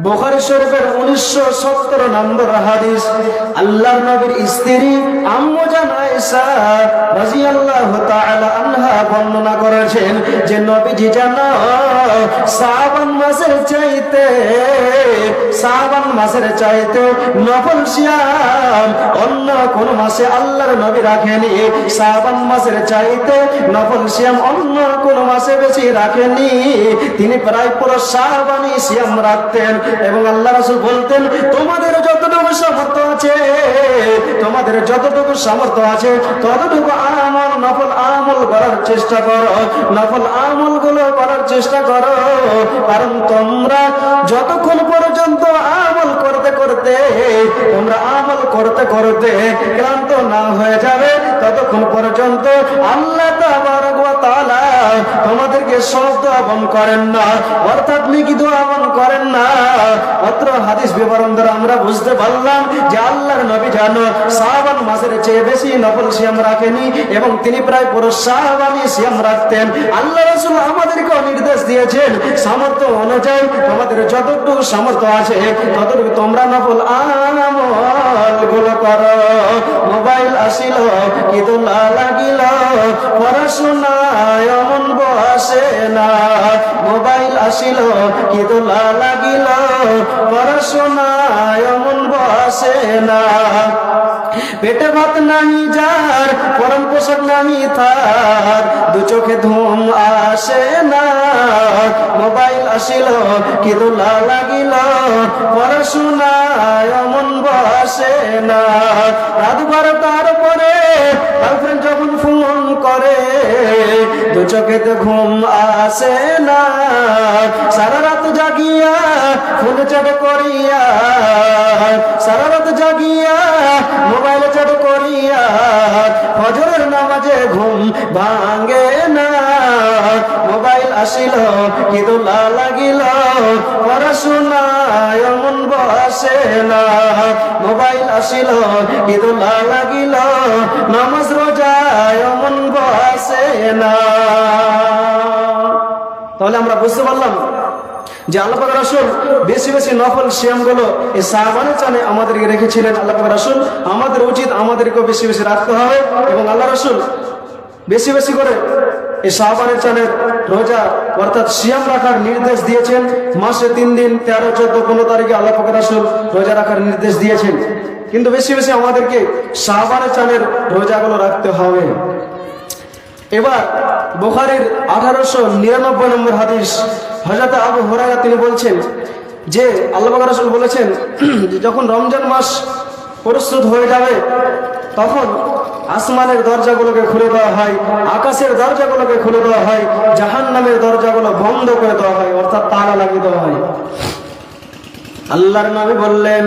বুখারী শরীফের 1917 নম্বর হাদিস। আল্লাহর নবীর স্ত্রী আম্মু জান আয়েশা রাদিয়াল্লাহু তাআলা আনহা বর্ণনা করেছেন যে নবীজি জানা শাবান মাসের চাইতে নফল সিয়াম অন্য কোন মাসে আল্লাহর নবী রাখেনি। শাবান মাসের চাইতে নফল সিয়াম অন্য কোন মাসে বেশি রাখেনি। তিনি প্রায় পুরো শাবানি সিয়াম রাখতেন এবং আল্লাহ রাসূল বলতেন, তোমাদের যতটুকু সামর্থ্য আছে ততটুকু আমল নফল আমল করার চেষ্টা করো, নফল আমলগুলো করার চেষ্টা করো। কারণ তোমরা যতক্ষণ পর্যন্ত আমল করতে ক্লান্ত না হয়ে যাবে ততক্ষণ পর্যন্ত আল্লাহ তাবারক ওয়া তাআলা তোমাদেরকে সব দোয়াবন করেন না, অর্থাৎ নেকি দোয়াবন করেন না। অত্র হাদিস বিবরণ দ্বারা আমরা বুঝতে পারলাম যে আল্লাহর নবী জানো শাবান মাসের চেয়ে বেশি নফল সিয়াম রাখেনি এবং তিনি প্রায় পুরো শাবানি সিয়াম রাখতেন। আল্লাহ রাসূল আমাদেরকে নির্দেশ দিয়েছেন সামর্থ্য অনুযায়ী তোমাদের যতটুকু সামর্থ্য আছে ততটুকু তোমরা নফল আমলগুলো করো। মোবাইল আসিল কি দোলা লাগিল, পড়াশোনায় মন বসে না। মোবাইল আসিল কি দোলা লাগিল, পড়াশোনায় মন বসে না। পেটে ভাত নাহি যার, পরম পোশাক নাহি তার, দু চোখে ঘুম আসে না। মোবাইল আসিল কি দোলা লাগিল, পড়াশোনায় মন বসে না। রাত 12টার পরে গার্লফ্রেন্ড যখন ফোন করে দু চোখেতে ঘুম আসে না। সারা রাত জাগিয়া ফোন চ্যাট করিয়া, সারা রাত জাগিয়া মোবাইল চ্যাট করিয়া ফজরের নামাজে ঘুম ভাঙে না। মোবাইল আসিল কি দোলা লাগিল, পড়াশোনায় মন বসে না। মোবাইল আসিল কি দোলা লাগিল, নামাজ রোজায় মন বসে না। তাহলে আমরা বুঝতে পারলাম যে আল্লাহ পাক রাসূল বেশি বেশি নফল সিয়ামগুলো এই শাবানের চাঁদে আমাদেরকে রেখেছিলেন। আল্লাহ পাক রাসূল আমাদের উচিত আমাদেরকে বেশি বেশি রাখতে হবে এবং আল্লাহ রাসূল বেশি বেশি করে এই শাবানের চাঁদের রোজা অর্থাৎ সিয়াম রাখার নির্দেশ দিয়েছেন। মাসে 3 দিন 13, 14, 15 তারিখে আল্লাহ পাক রাসূল রোজা রাখার নির্দেশ দিয়েছেন। কিন্তু বেশি বেশি আমাদেরকে শাবানের চাঁদের রোজাগুলো রাখতে হবে। এবার বুখারীর 1899 নম্বর হাদিস, হযরত আবু হুরায়রা তিনি বলছেন যে আল্লাহ পাক রাসূল বলেছেন যে যখন রমজান মাস প্রস্তুত হয়ে যাবে তখন আসমানের দরজাগুলোকে খুলে দেওয়া হয়, আকাশের দরজাগুলোকে খুলে দেওয়া হয়, জাহান্নামের দরজাগুলো বন্ধ করে দেওয়া হয়, অর্থাৎ তালা লাগিয়ে দেওয়া হয়। আল্লাহর নবী বললেন,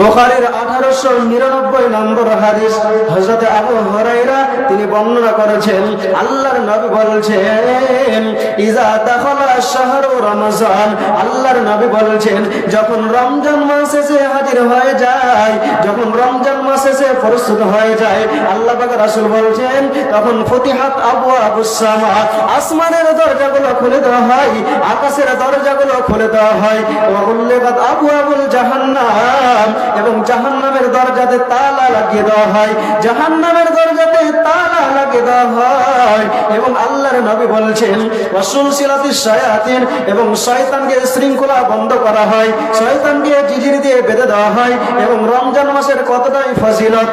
বুখারীর 1899 নম্বর হাদিস, হযরত আবু হুরায়রা তিনি বর্ণনা করেছেন আল্লাহর নবী বলেছেন ইজা দাখালা শাহরু রমজান, আল্লাহর নবী বলেছেন যখন রমজান মাস এসে হাজির হয়ে যায়, যখন রমজান মাস এসে প্রস্তুত হয়ে যায়, আল্লাহ পাক রাসূল বলেছেন তখন ফতিহাত আবওয়াবুস সামা, আসমানের দরজাগুলো খুলে দেওয়া হয়, আকাশের দরজাগুলো খুলে দেওয়া হয়। ওয়া উল্লিকাত আবওয়াবুল জাহান্নাম, এবং জাহান্নামের দরজাতে তালা লাগিয়ে দেওয়া হয়, জাহান্নামের দরজাতে তালা লাগিয়ে দেওয়া হয়। এবং আল্লাহর নবী বলেছেন ওয়াসুলসিলাতিশ শায়াতিন, এবং শয়তানকে শৃঙ্খলা বন্ধ করা হয়, শয়তানকে জিজির দিয়ে বেঁধে দেওয়া হয়। এবং রমজান মাসের কতটাই ফজিলত,